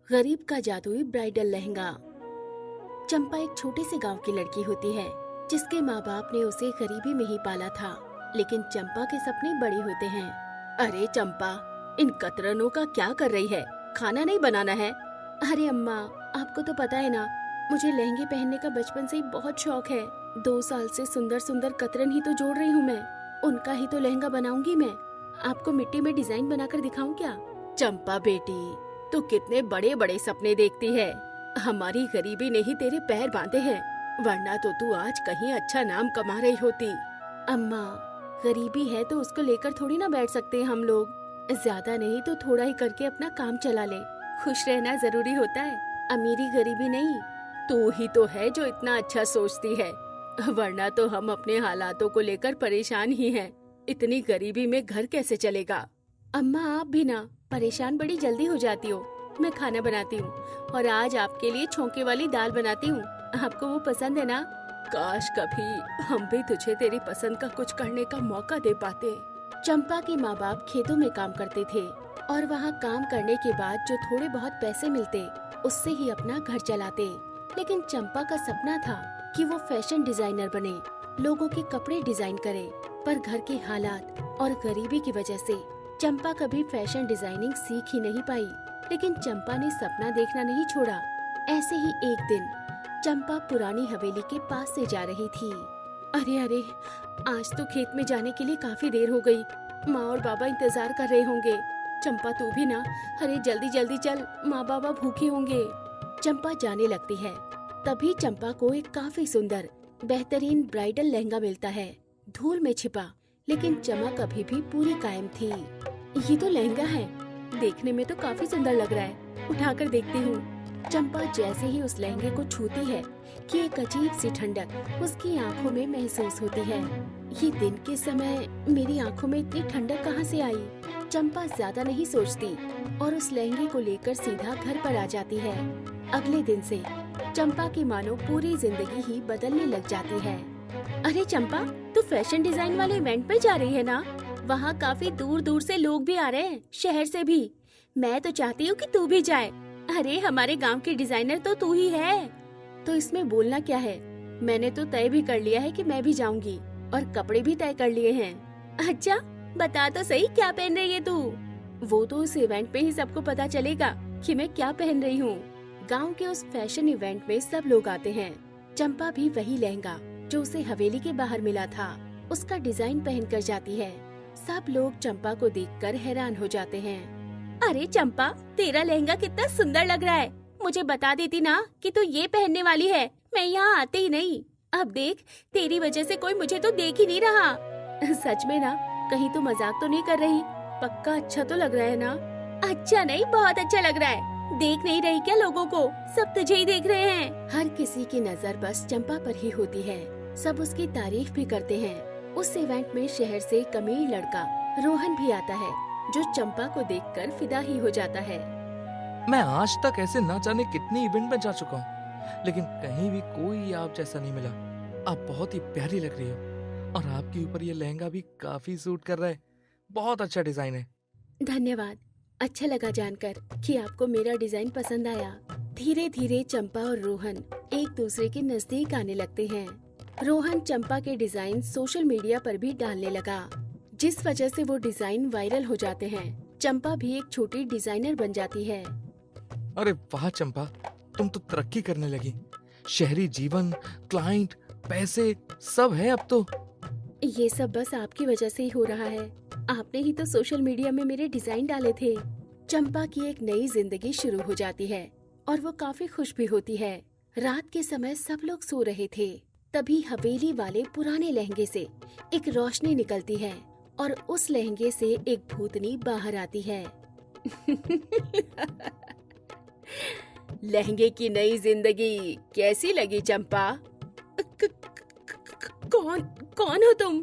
गरीब का जादुई ब्राइडल लहंगा। चंपा एक छोटे से गांव की लड़की होती है जिसके माँ बाप ने उसे गरीबी में ही पाला था, लेकिन चंपा के सपने बड़े होते हैं। अरे चंपा, इन कतरनों का क्या कर रही है? खाना नहीं बनाना है? अरे अम्मा, आपको तो पता है ना, मुझे लहंगे पहनने का बचपन से ही बहुत शौक है। 2 साल से सुंदर सुंदर कतरन ही तो जोड़ रही हूँ मैं। उनका ही तो लहंगा बनाऊंगी मैं। आपको मिट्टी में डिजाइन बनाकर दिखाऊं क्या? चंपा बेटी, तू कितने बड़े बड़े सपने देखती है। हमारी गरीबी ने ही तेरे पैर बांधे हैं, वरना तो तू आज कहीं अच्छा नाम कमा रही होती। अम्मा, गरीबी है तो उसको लेकर थोड़ी ना बैठ सकते हैं हम लोग। ज्यादा नहीं तो थोड़ा ही करके अपना काम चला ले। खुश रहना जरूरी होता है, अमीरी गरीबी नहीं। तू ही तो है जो इतना अच्छा सोचती है, वरना तो हम अपने हालातों को लेकर परेशान ही हैं। इतनी गरीबी में घर कैसे चलेगा? अम्मा, आप भी ना परेशान बड़ी जल्दी हो जाती हो। मैं खाना बनाती हूँ और आज आपके लिए छोंके वाली दाल बनाती हूँ। आपको वो पसंद है ना? काश कभी हम भी तुझे तेरी पसंद का कुछ करने का मौका दे पाते। चंपा के माँ बाप खेतों में काम करते थे और वहाँ काम करने के बाद जो थोड़े बहुत पैसे मिलते उससे ही अपना घर चलाते। लेकिन चंपा का सपना था कि वो फैशन डिजाइनर बने, लोगों के कपड़े डिजाइन करे। पर घर के हालात और गरीबी की वजह से चंपा कभी फैशन डिजाइनिंग सीख ही नहीं पाई। लेकिन चंपा ने सपना देखना नहीं छोड़ा। ऐसे ही एक दिन चंपा पुरानी हवेली के पास से जा रही थी। अरे अरे, आज तो खेत में जाने के लिए काफी देर हो गई। माँ और बाबा इंतजार कर रहे होंगे। चंपा तू भी ना, अरे जल्दी जल्दी चल, माँ बाबा भूखे होंगे। चंपा जाने लगती है। तभी चंपा को एक काफी सुंदर बेहतरीन ब्राइडल लहंगा मिलता है, धूल में छिपा, लेकिन चमक अभी भी पूरी कायम थी। ये तो लहंगा है, देखने में तो काफी सुंदर लग रहा है, उठाकर देखती हूँ। चंपा जैसे ही उस लहंगे को छूती है कि एक अजीब सी ठंडक उसकी आंखों में महसूस होती है। ये दिन के समय मेरी आंखों में इतनी ठंडक कहाँ से आई? चंपा ज्यादा नहीं सोचती और उस लहंगे को लेकर सीधा घर पर आ जाती है। अगले दिन से चंपा की मानो पूरी जिंदगी ही बदलने लग जाती है। अरे चंपा, तू फैशन डिजाइन वाले इवेंट पे जा रही है ना? वहाँ काफी दूर दूर से लोग भी आ रहे हैं, शहर से भी। मैं तो चाहती हूँ कि तू भी जाए। अरे हमारे गांव की डिजाइनर तो तू ही है। तो इसमें बोलना क्या है? मैंने तो तय भी कर लिया है कि मैं भी जाऊंगी और कपड़े भी तय कर लिए हैं। अच्छा, बता तो सही, क्या पहन रही है तू? वो तो उस इवेंट पे ही सबको पता चलेगा कि मैं क्या पहन रही हूँ। गांव के उस फैशन इवेंट में सब लोग आते हैं। चंपा भी वही लहंगा जो उसे हवेली के बाहर मिला था, उसका डिजाइन पहन कर जाती है। सब लोग चंपा को देखकर हैरान हो जाते हैं। अरे चंपा, तेरा लहंगा कितना सुंदर लग रहा है। मुझे बता देती ना कि तू ये पहनने वाली है, मैं यहाँ आते ही नहीं। अब देख, तेरी वजह से कोई मुझे तो देख ही नहीं रहा। सच में ना? कहीं तू मजाक तो नहीं कर रही? पक्का अच्छा तो लग रहा है ना? अच्छा नहीं, बहुत अच्छा लग रहा है। देख नहीं रही क्या लोगों को? सब तुझे ही देख रहे हैं। हर किसी की नजर बस चंपा पर ही होती है। सब उसकी तारीफ भी करते हैं। उस इवेंट में शहर से एक अमीर लड़का रोहन भी आता है, जो चंपा को देखकर फिदा ही हो जाता है। मैं आज तक ऐसे ना जाने कितने इवेंट में जा चुका हूँ, लेकिन कहीं भी कोई आप जैसा नहीं मिला। आप बहुत ही प्यारी लग रही हो और आपके ऊपर ये लहंगा भी काफी सूट कर रहा है। बहुत अच्छा डिजाइन है। धन्यवाद, अच्छा लगा जानकर कि आपको मेरा डिजाइन पसंद आया। धीरे धीरे चंपा और रोहन एक दूसरे के नजदीक आने लगते हैं। रोहन चंपा के डिजाइन सोशल मीडिया पर भी डालने लगा, जिस वजह से वो डिजाइन वायरल हो जाते हैं। चंपा भी एक छोटी डिजाइनर बन जाती है। अरे वाह चंपा, तुम तो तरक्की करने लगी। शहरी जीवन, क्लाइंट, पैसे सब है अब तो। ये सब बस आपकी वजह से ही हो रहा है। आपने ही तो सोशल मीडिया में मेरे डिजाइन डाले थे। चंपा की एक नई जिंदगी शुरू हो जाती है और वो काफी खुश भी होती है। रात के समय सब लोग सो रहे थे, तभी हवेली वाले पुराने लहंगे से एक रोशनी निकलती है और उस लहंगे से एक भूतनी बाहर आती है। लहंगे की नई जिंदगी कैसी लगी चंपा? कौन कौन हो तुम?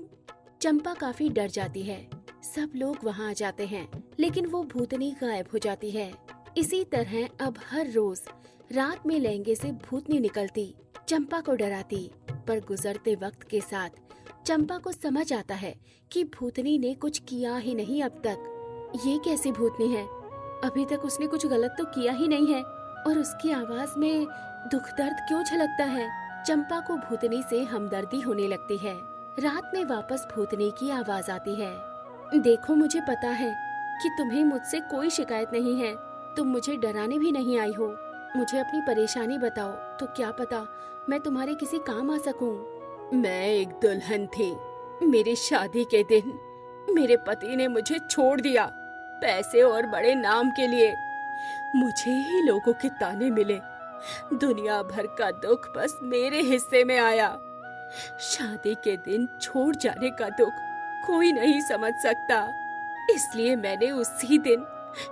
चंपा काफी डर जाती है। सब लोग वहाँ आ जाते हैं, लेकिन वो भूतनी गायब हो जाती है। इसी तरह अब हर रोज रात में लहंगे से भूतनी निकलती, चंपा को डराती। पर गुजरते वक्त के साथ चंपा को समझ आता है कि भूतनी ने कुछ किया ही नहीं अब तक। ये कैसी भूतनी है? अभी तक उसने कुछ गलत तो किया ही नहीं है और उसकी आवाज में दुख दर्द क्यों झलकता है। चंपा को भूतनी से हमदर्दी होने लगती है। रात में वापस भूतनी की आवाज आती है। देखो, मुझे पता है कि तुम्हें मुझसे कोई शिकायत नहीं है। तुम मुझे डराने भी नहीं आई हो। मुझे अपनी परेशानी बताओ तो क्या पता मैं तुम्हारे किसी काम आ सकूं। मैं एक दुल्हन थी। मेरी शादी के दिन मेरे पति ने मुझे छोड़ दिया, पैसे और बड़े नाम के लिए। मुझे ही लोगों के ताने मिले। दुनिया भर का दुख बस मेरे हिस्से में आया। शादी के दिन छोड़ जाने का दुख कोई नहीं समझ सकता, इसलिए मैंने उसी दिन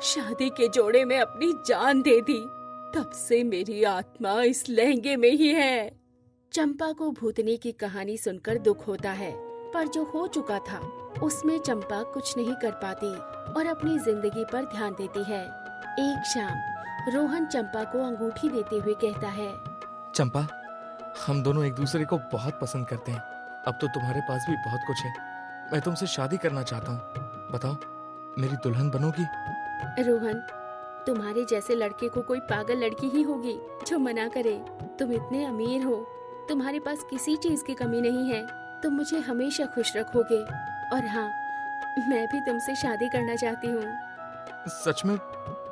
शादी के जोड़े में अपनी जान दे दी। तब से मेरी आत्मा इस लहंगे में ही है। चंपा को भूतनी की कहानी सुनकर दुख होता है, पर जो हो चुका था उसमें चंपा कुछ नहीं कर पाती और अपनी जिंदगी पर ध्यान देती है। एक शाम रोहन चंपा को अंगूठी देते हुए कहता है, चंपा, हम दोनों एक दूसरे को बहुत पसंद करते हैं। अब तो तुम्हारे पास भी बहुत कुछ है। मैं तुमसे शादी करना चाहता हूँ। बताओ, मेरी दुल्हन बनोगी? रोहन, तुम्हारे जैसे लड़के को कोई पागल लड़की ही होगी जो मना करे। तुम इतने अमीर हो, तुम्हारे पास किसी चीज की कमी नहीं है। तुम मुझे हमेशा खुश रखोगे। और हाँ, मैं भी तुमसे शादी करना चाहती हूँ। सच में?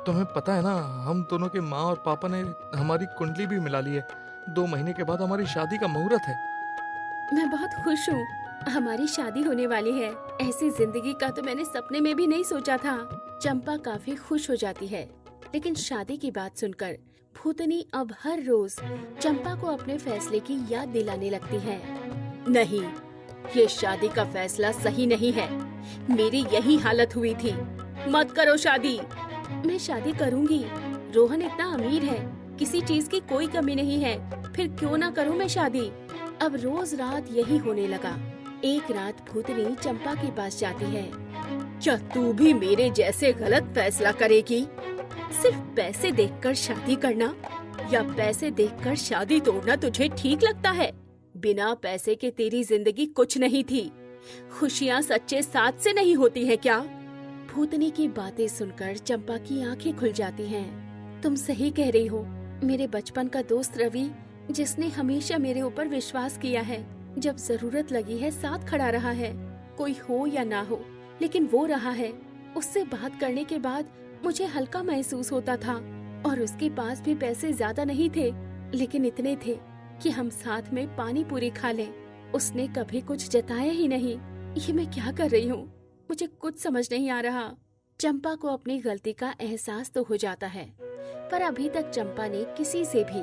तुम्हें पता है ना, हम दोनों के माँ और पापा ने हमारी कुंडली भी मिला ली है। 2 महीने के बाद हमारी शादी का मुहूर्त है। मैं बहुत खुश हूँ, हमारी शादी होने वाली है। ऐसी जिंदगी का तो मैंने सपने में भी नहीं सोचा था। चंपा काफी खुश हो जाती है, लेकिन शादी की बात सुनकर भूतनी अब हर रोज चंपा को अपने फैसले की याद दिलाने लगती है। नहीं, ये शादी का फैसला सही नहीं है। मेरी यही हालत हुई थी। मत करो शादी। मैं शादी करूंगी। रोहन इतना अमीर है, किसी चीज की कोई कमी नहीं है, फिर क्यों ना करूं मैं शादी। अब रोज रात यही होने लगा। एक रात भूतनी चंपा के पास जाती है। क्या तू भी मेरे जैसे गलत फैसला करेगी? सिर्फ पैसे देखकर शादी करना या पैसे देखकर शादी तोड़ना तुझे ठीक लगता है? बिना पैसे के तेरी जिंदगी कुछ नहीं थी। खुशियाँ सच्चे साथ से नहीं होती है क्या? भूतनी की बातें सुनकर चंपा की आंखें खुल जाती हैं। तुम सही कह रही हो। मेरे बचपन का दोस्त रवि, जिसने हमेशा मेरे ऊपर विश्वास किया है, जब जरूरत लगी है साथ खड़ा रहा है। कोई हो या ना हो, लेकिन वो रहा है। उससे बात करने के बाद मुझे हल्का महसूस होता था और उसके पास भी पैसे ज्यादा नहीं थे, लेकिन इतने थे कि हम साथ में पानी पूरी खा लें। उसने कभी कुछ जताया ही नहीं। ये मैं क्या कर रही हूँ? मुझे कुछ समझ नहीं आ रहा। चंपा को अपनी गलती का एहसास तो हो जाता है, पर अभी तक चंपा ने किसी से भी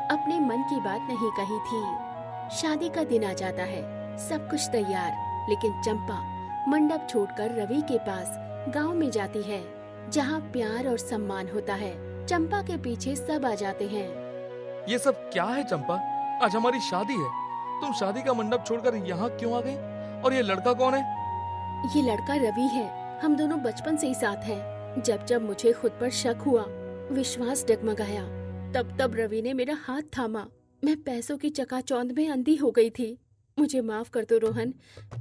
अपने मन की बात नहीं कही थी। शादी का दिन आ जाता है, सब कुछ तैयार, लेकिन चंपा मंडप छोड़कर रवि के पास गांव में जाती है, जहां प्यार और सम्मान होता है। चंपा के पीछे सब आ जाते हैं। ये सब क्या है चंपा? आज हमारी शादी है, तुम शादी का मंडप छोड़कर यहाँ क्यों आ गई? और ये लड़का कौन है? ये लड़का रवि है। हम दोनों बचपन से ही साथ हैं। जब जब मुझे खुद पर शक हुआ, विश्वास डगमगाया, तब तब रवि ने मेरा हाथ थामा। मैं पैसों की चकाचौंध में अंधी हो गई थी। मुझे माफ कर दो रोहन,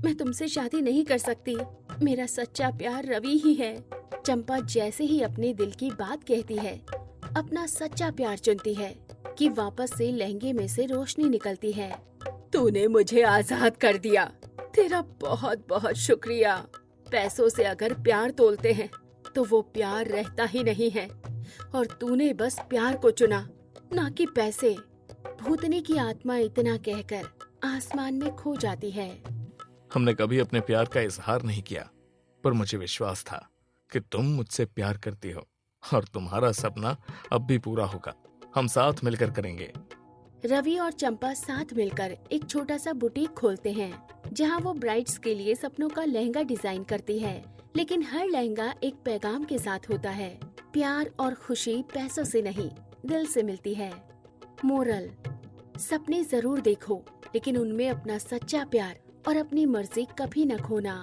मैं तुमसे शादी नहीं कर सकती। मेरा सच्चा प्यार रवि ही है। चंपा जैसे ही अपने दिल की बात कहती है, अपना सच्चा प्यार चुनती है कि वापस से लहंगे में से रोशनी निकलती है। तूने मुझे आजाद कर दिया, तेरा बहुत बहुत शुक्रिया। पैसों से अगर प्यार तोलते हैं तो वो प्यार रहता ही नहीं है, और तूने बस प्यार को चुना, ना कि पैसे। भूतनी की आत्मा इतना कहकर आसमान में खो जाती है। हमने कभी अपने प्यार का इजहार नहीं किया, पर मुझे विश्वास था कि तुम मुझसे प्यार करती हो और तुम्हारा सपना अब भी पूरा होगा। हम साथ मिलकर करेंगे। रवि और चंपा साथ मिलकर एक छोटा सा बुटीक खोलते हैं, जहां वो ब्राइड्स के लिए सपनों का लहंगा डिजाइन करती है। लेकिन हर लहंगा एक पैगाम के साथ होता है। प्यार और खुशी पैसों से नहीं, दिल से मिलती है। मोरल: सपने जरूर देखो, लेकिन उनमें अपना सच्चा प्यार और अपनी मर्जी कभी न खोना।